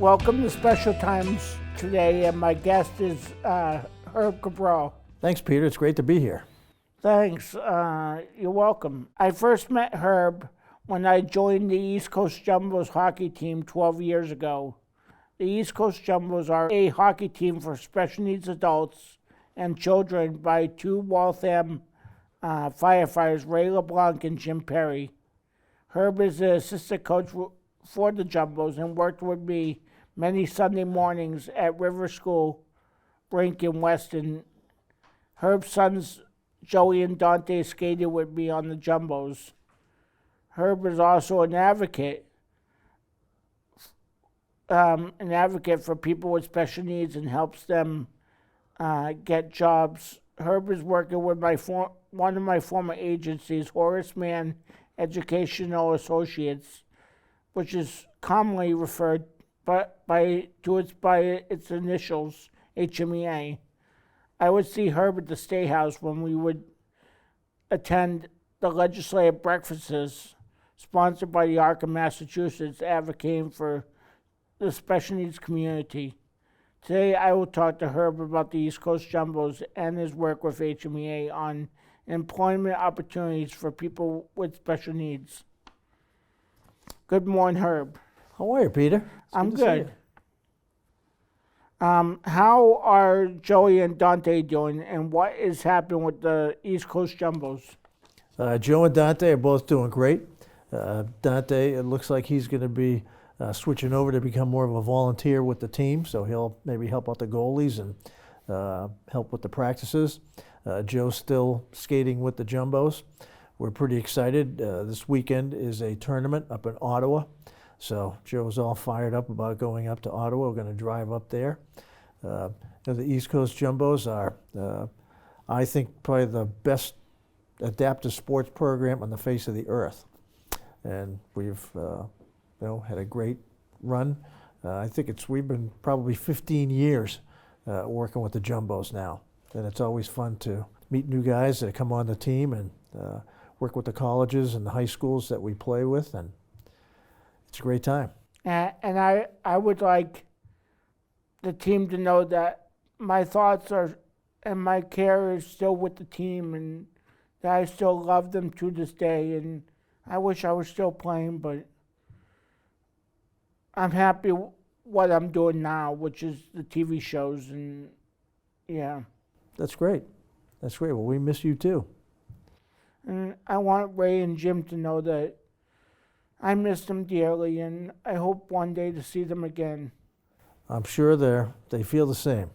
Welcome to Special Times today, and my guest is Herb Cabral. Thanks, Peter. It's great to be here. Thanks. You're welcome. I first met Herb when I joined the East Coast Jumbos hockey team 12 years ago. The East Coast Jumbos are a hockey team for special needs adults and children by two Waltham firefighters, Ray LeBlanc and Jim Perry. Herb is the assistant coach for the Jumbos and worked with me many Sunday mornings at River School, Brink in Weston. Herb's sons, Joey and Dante, skated with me on the Jumbos. Herb is also an advocate for people with special needs and helps them get jobs. Herb is working with one of my former agencies, Horace Mann Educational Associates, which is commonly referred by its initials, HMEA. I would see Herb at the State House when we would attend the legislative breakfasts sponsored by the ARC of Massachusetts, advocating for the special needs community. Today, I will talk to Herb about the East Coast Jumbos and his work with HMEA on employment opportunities for people with special needs. Good morning, Herb. How are you, Peter? I'm good. How are Joey and Dante doing, and what is happening with the East Coast Jumbos? Joe and Dante are both doing great. Dante, it looks like he's going to be switching over to become more of a volunteer with the team, so he'll maybe help out the goalies and help with the practices. Joe's still skating with the Jumbos. We're pretty excited. This weekend is a tournament up in Ottawa, so Joe's all fired up about going up to Ottawa. We're going to drive up there. The East Coast Jumbos are, I think, probably the best adaptive sports program on the face of the earth, and we've had a great run. I think we've been probably 15 years working with the Jumbos now, and it's always fun to meet new guys that come on the team and work with the colleges and the high schools that we play with, and it's a great time. And I would like the team to know that my thoughts are and my care is still with the team, and that I still love them to this day, and I wish I was still playing, but I'm happy what I'm doing now, which is the TV shows, and yeah. That's great. That's great. Well, we miss you too. And I want Ray and Jim to know that I miss them dearly, and I hope one day to see them again. I'm sure they feel the same.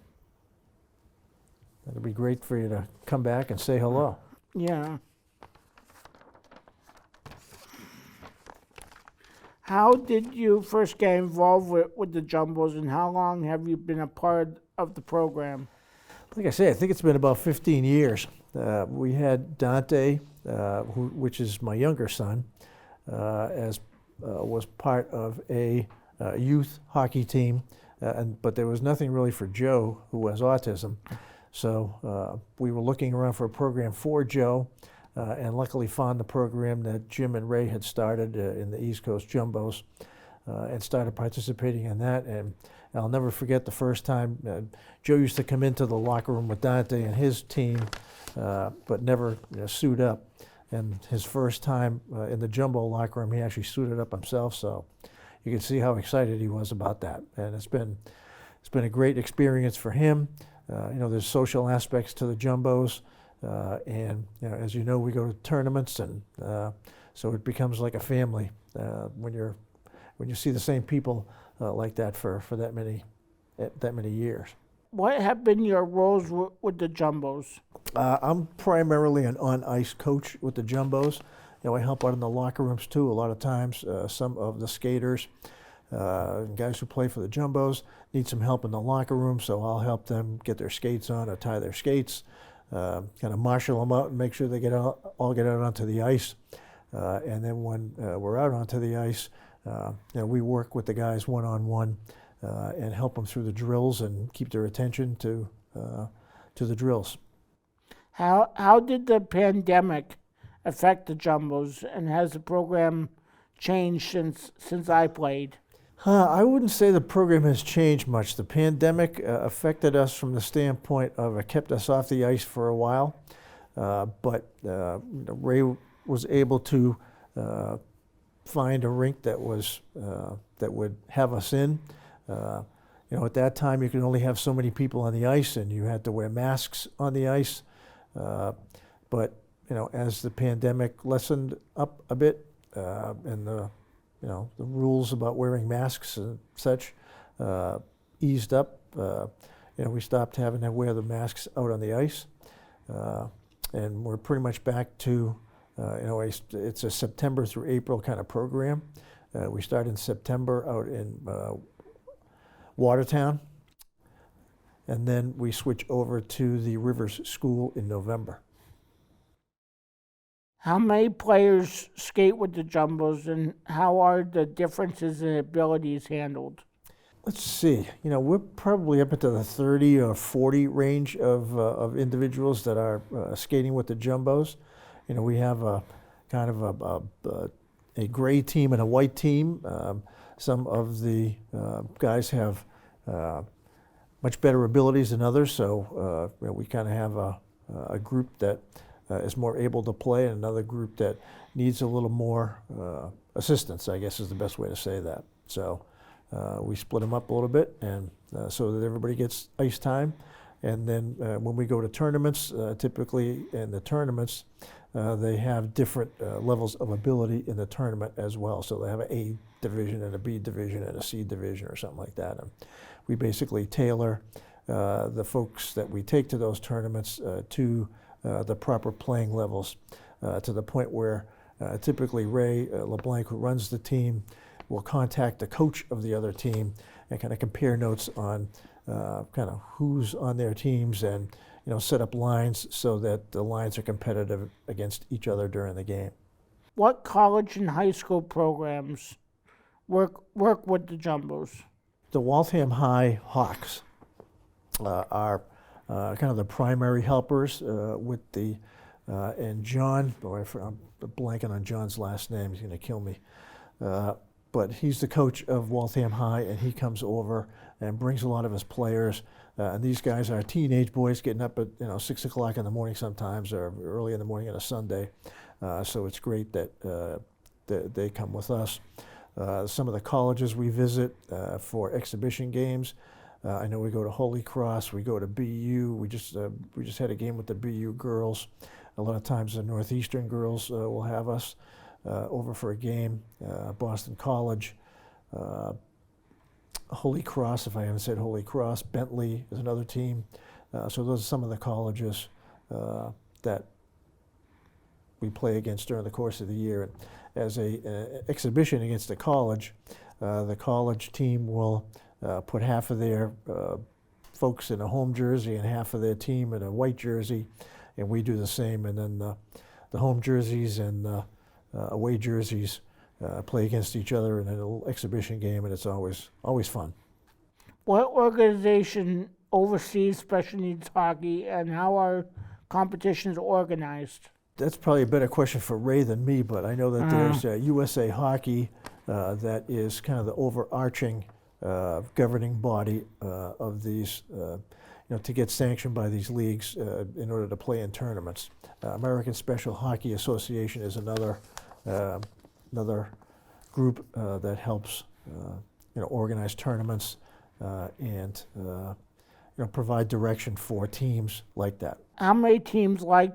It'll be great for you to come back and say hello. Yeah. How did you first get involved with the Jumbos, and how long have you been a part of the program? Like I say, I think it's been about 15 years. We had Dante, which is my younger son, was part of a youth hockey team, but there was nothing really for Joe, who has autism. So we were looking around for a program for Joe, and luckily found the program that Jim and Ray had started in the East Coast Jumbos, and started participating in that. And I'll never forget the first time Joe used to come into the locker room with Dante and his team, but never suit up. And his first time in the Jumbo locker room, he actually suited up himself. So you can see how excited he was about that. And it's been a great experience for him. There's social aspects to the Jumbos, and as you know, we go to tournaments, and so it becomes like a family when you see the same people like that for that many years. What have been your roles with the Jumbos? I'm primarily an on-ice coach with the Jumbos. I help out in the locker rooms too. A lot of times, some of the skaters, guys who play for the Jumbos, need some help in the locker room, so I'll help them get their skates on or tie their skates, kind of marshal them out and make sure they all get out onto the ice. And then when we're out onto the ice, we work with the guys one-on-one and help them through the drills and keep their attention to the drills. How did the pandemic affect the Jumbos, and has the program changed since I played? I wouldn't say the program has changed much. The pandemic affected us from the standpoint of it kept us off the ice for a while, but Ray was able to find a rink that was that would have us in. At that time, you could only have so many people on the ice, and you had to wear masks on the ice. But as the pandemic lessened up a bit, and the rules about wearing masks and such eased up, we stopped having to wear the masks out on the ice, and we're pretty much back to it's a September through April kind of program. We start in September out in Watertown, and then we switch over to the Rivers School in November. How many players skate with the Jumbos, and how are the differences in abilities handled? Let's see. We're probably up into the 30 or 40 range of individuals that are skating with the Jumbos. We have a kind of a gray team and a white team. Some of the guys have much better abilities than others, so we kind of have a group that is more able to play, and another group that needs a little more assistance, I guess is the best way to say that. So we split them up a little bit, and so that everybody gets ice time. And then when we go to tournaments, typically in the tournaments, they have different levels of ability in the tournament as well. So they have an A division and a B division and a C division or something like that. And we basically tailor the folks that we take to those tournaments to the proper playing levels, to the point where typically Ray LeBlanc, who runs the team, will contact the coach of the other team and kind of compare notes on kind of who's on their teams, and set up lines so that the lines are competitive against each other during the game. What college and high school programs work with the Jumbos? The Waltham High Hawks are kind of the primary helpers with the and John. Boy, I'm blanking on John's last name. He's going to kill me. But he's the coach of Waltham High, and he comes over and brings a lot of his players. And these guys are teenage boys getting up at 6 o'clock in the morning sometimes, or early in the morning on a Sunday. So it's great that they come with us. Some of the colleges we visit for exhibition games. I know we go to Holy Cross, we go to BU. We just had a game with the BU girls. A lot of times the Northeastern girls will have us over for a game. Boston College, Holy Cross, if I haven't said Holy Cross, Bentley is another team. So those are some of the colleges that we play against during the course of the year. And as a exhibition against a college, the college team will put half of their folks in a home jersey and half of their team in a white jersey, and we do the same. And then the home jerseys and away jerseys play against each other in a little exhibition game, and it's always fun. What organization oversees special needs hockey, and how are competitions organized? That's probably a better question for Ray than me, but I know that there's USA Hockey that is kind of the overarching governing body of these, to get sanctioned by these leagues in order to play in tournaments. American Special Hockey Association is another group that helps organize tournaments and provide direction for teams like that. How many teams like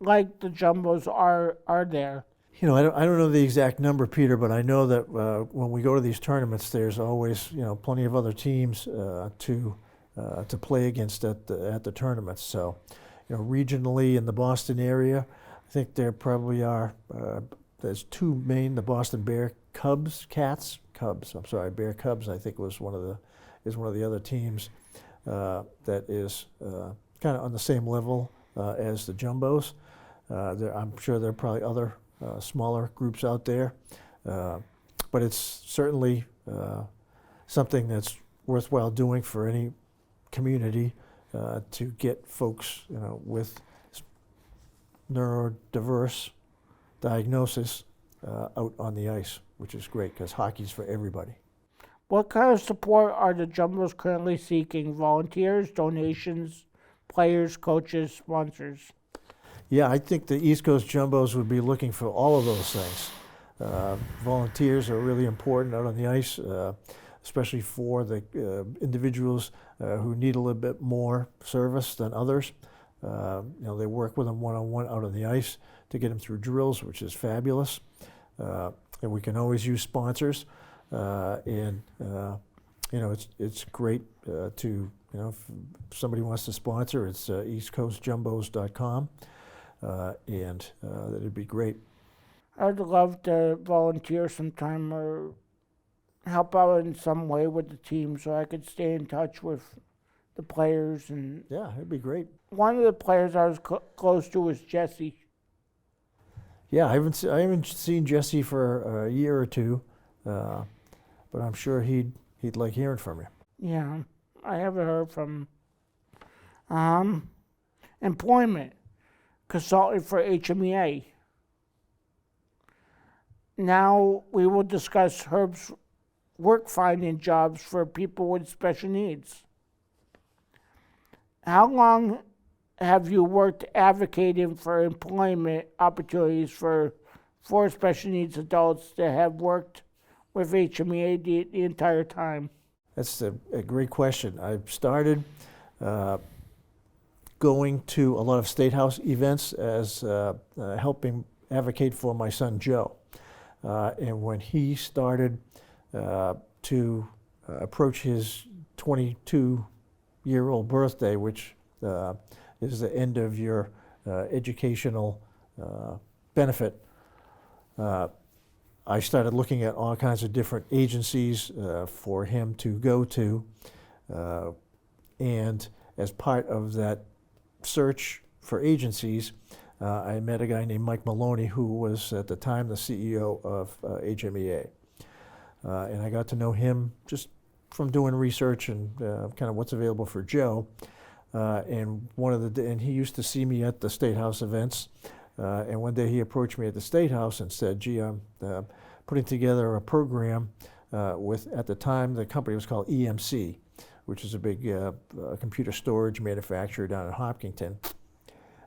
the Jumbos are there? I don't know the exact number, Peter, but I know that when we go to these tournaments, there's always plenty of other teams to play against at the tournaments. So, regionally in the Boston area, I think there probably are. There's two main: the Boston Bear Cubs. Bear Cubs. I think is one of the other teams that is kind of on the same level as the Jumbos. I'm sure there are probably other smaller groups out there, but it's certainly something that's worthwhile doing for any community to get folks with neurodiverse diagnosis out on the ice, which is great because hockey's for everybody. What kind of support are the Jumbos currently seeking? Volunteers, donations, players, coaches, sponsors? Yeah, I think the East Coast Jumbos would be looking for all of those things. Volunteers are really important out on the ice, especially for the individuals who need a little bit more service than others. They work with them one-on-one out on the ice to get them through drills, which is fabulous. And we can always use sponsors. It's great to, if somebody wants to sponsor, it's eastcoastjumbos.com. That'd be great. I'd love to volunteer sometime or help out in some way with the team so I could stay in touch with the players. And Yeah, it'd be great. one of the players I was close to was Jesse. Yeah, I haven't seen Jesse for a year or two, but I'm sure he'd like hearing from you. Yeah, I haven't heard from employment consultant for HMEA. Now we will discuss Herb's work finding jobs for people with special needs. How long have you worked advocating for employment opportunities for special needs adults that have worked with HMEA the entire time? That's a great question. I started going to a lot of State House events as helping advocate for my son Joe. And when he started to approach his 22-year-old birthday, which is the end of your educational benefit, I started looking at all kinds of different agencies for him to go to. And as part of that search for agencies, I met a guy named Mike Maloney, who was at the time the CEO of HMEA. And I got to know him just from doing research and kind of what's available for Joe. And he used to see me at the State House events. And one day he approached me at the State House and said, "Gee, I'm putting together a program with, at the time, the company was called EMC, which is a big computer storage manufacturer down in Hopkinton."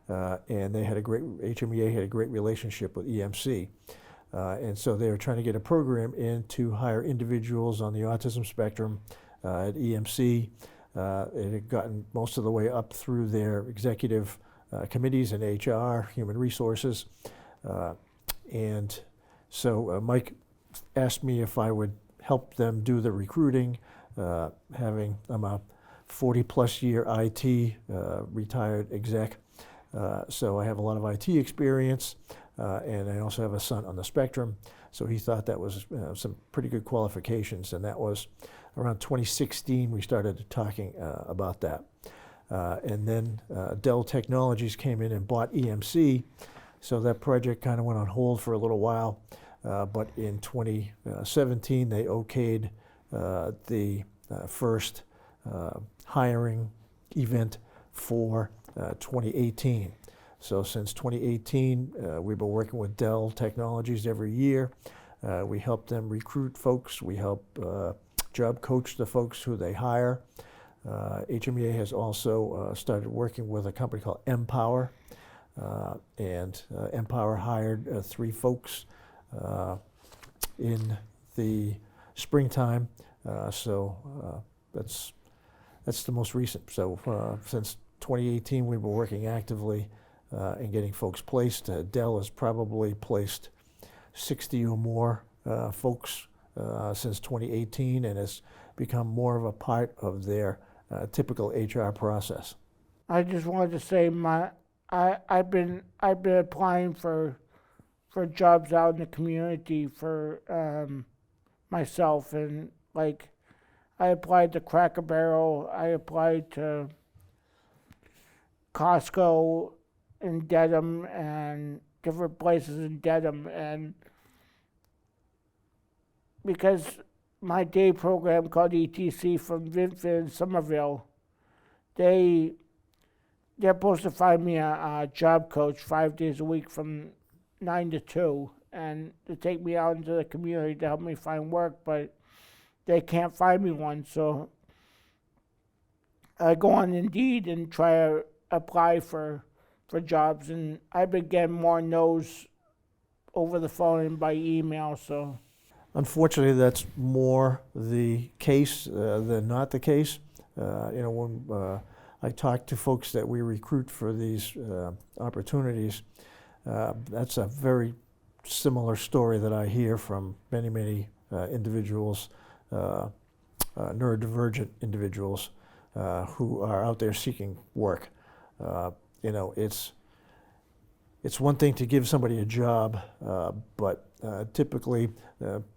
And they had HMEA had a great relationship with EMC. And so they were trying to get a program in to hire individuals on the autism spectrum at EMC. It had gotten most of the way up through their executive committees in HR, human resources. And so Mike asked me if I would help them do the recruiting. I'm a 40-plus year IT retired exec. So I have a lot of IT experience, and I also have a son on the spectrum. So he thought that was some pretty good qualifications, and that was around 2016 we started talking about that. And then Dell Technologies came in and bought EMC, so that project kind of went on hold for a little while. But in 2017 they okayed the first hiring event for 2018. So since 2018, we've been working with Dell Technologies every year. We help them recruit folks. We help job coach the folks who they hire. HMEA has also started working with a company called Empower. And Empower hired 3 folks in the springtime. So that's the most recent. So since 2018, we've been working actively in getting folks placed. Dell has probably placed 60 or more folks since 2018 and has become more of a part of their typical HR process. I just wanted to say I've been applying for jobs out in the community for myself, and like I applied to Cracker Barrel, I applied to Costco in Dedham and different places in Dedham, and because my day program called ETC from Medfield in Somerville, they're supposed to find me a job coach 5 days a week from 9 to 2 and to take me out into the community to help me find work, but they can't find me one. So I go on Indeed and try to apply for jobs, and I've been getting more no's over the phone and by email. So Unfortunately, that's more the case than not the case. When I talk to folks that we recruit for these opportunities, that's a very similar story that I hear from many individuals, neurodivergent individuals who are out there seeking work. It's one thing to give somebody a job, but typically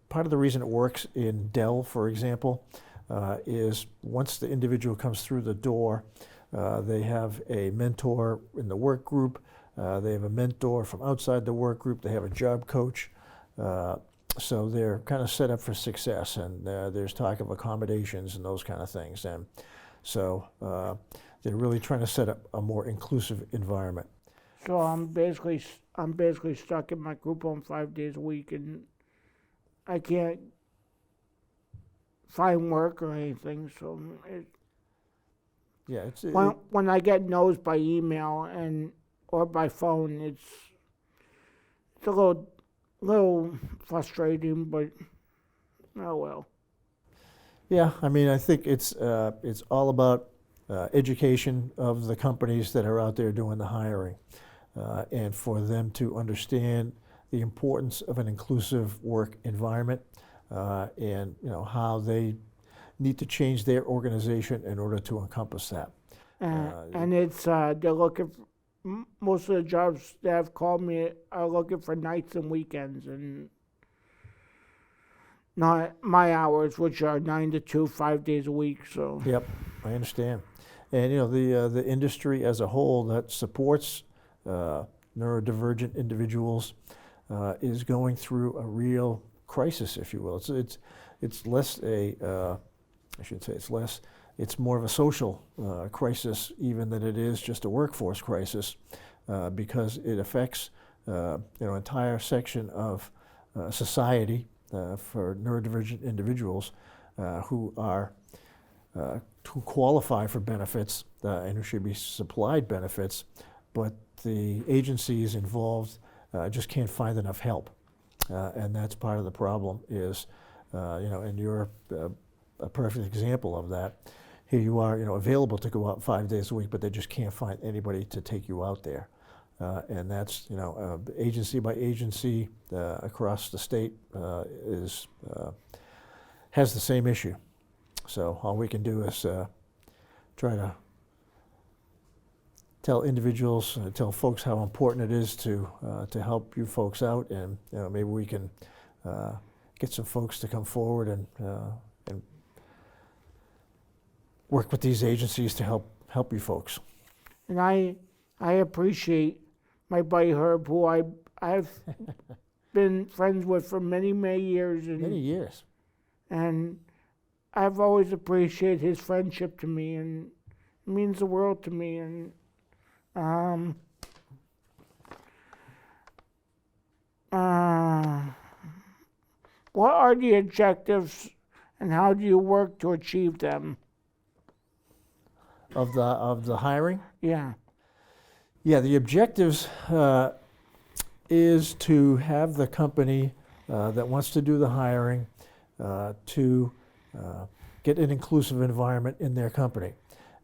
part of the reason it works in Dell, for example, is once the individual comes through the door, they have a mentor in the work group, they have a mentor from outside the work group, they have a job coach, so they're kind of set up for success, and there's talk of accommodations and those kind of things. And so they're really trying to set up a more inclusive environment. so I'm basically stuck in my group home 5 days a week, and I can't find work or anything. So Yeah, it's when I get no's by email or by phone, it's a little frustrating, but oh well. yeah. I mean, I think it's all about education of the companies that are out there doing the hiring, and for them to understand the importance of an inclusive work environment, and how they need to change their organization in order to encompass that. And it's they're looking. Most of the jobs that have called me are looking for nights and weekends, and not my hours, which are 9 to 2, 5 days a week. So Yep, I understand. And the industry as a whole that supports neurodivergent individuals is going through a real crisis, if you will. It's less a I should say it's more of a social crisis even than it is just a workforce crisis, because it affects entire section of society for neurodivergent individuals who qualify for benefits and who should be supplied benefits, but the agencies involved just can't find enough help, and that's part of the problem. Is and you're a perfect example of that. Here you are, available to go out 5 days a week, but they just can't find anybody to take you out there. And that's, agency by agency across the state has the same issue. So all we can do is try to tell individuals, tell folks how important it is to help you folks out, and maybe we can get some folks to come forward and work with these agencies to help you folks. and I appreciate my buddy Herb, who I've been friends with for many years, Many years. and I've always appreciated his friendship to me, and it means the world to me. And what are the objectives, and how do you work to achieve them? Of the hiring? Yeah. Yeah, the objectives is to have the company that wants to do the hiring to get an inclusive environment in their company.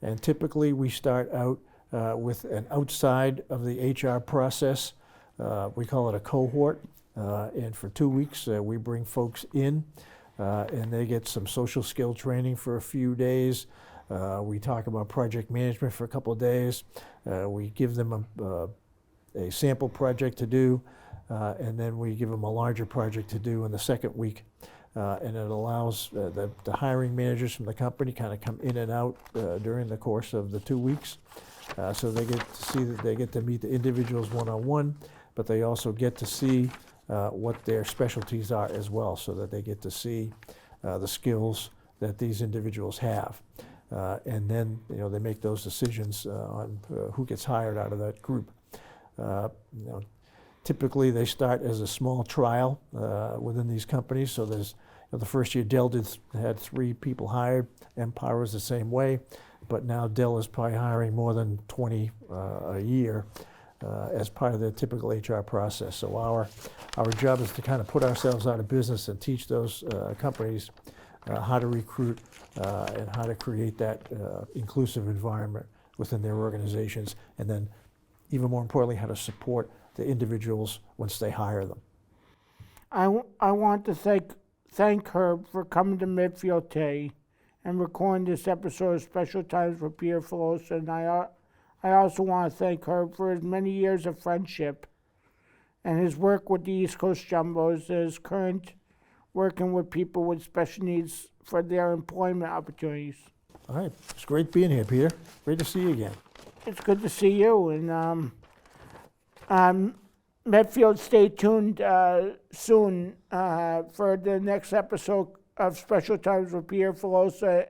And typically we start out with an outside of the HR process. We call it a cohort. And for 2 weeks we bring folks in and they get some social skill training for a few days. We talk about project management for a couple of days. We give them a sample project to do, and then we give them a larger project to do in the second week. And it allows the hiring managers from the company kind of come in and out during the course of the 2 weeks. So they get to see that they get to meet the individuals one-on-one, but they also get to see what their specialties are as well, so that they get to see the skills that these individuals have. And then they make those decisions on who gets hired out of that group. Typically they start as a small trial within these companies, so there's The first year Dell had 3 people hired. Empower is the same way, but now Dell is probably hiring more than 20 a year as part of their typical HR process. So our job is to kind of put ourselves out of business and teach those companies how to recruit and how to create that inclusive environment within their organizations, and then even more importantly, how to support the individuals once they hire them. I want to thank Herb for coming to Medfield today and recording this episode of Special Times with Peter Filosa. And I also want to thank Herb for his many years of friendship and his work with the East Coast Jumbos, his current working with people with special needs for their employment opportunities. All right, it's great being here, Peter. Great to see you again. It's good to see you. And Medfield, stay tuned soon for the next episode of Special Times with Peter Filosa.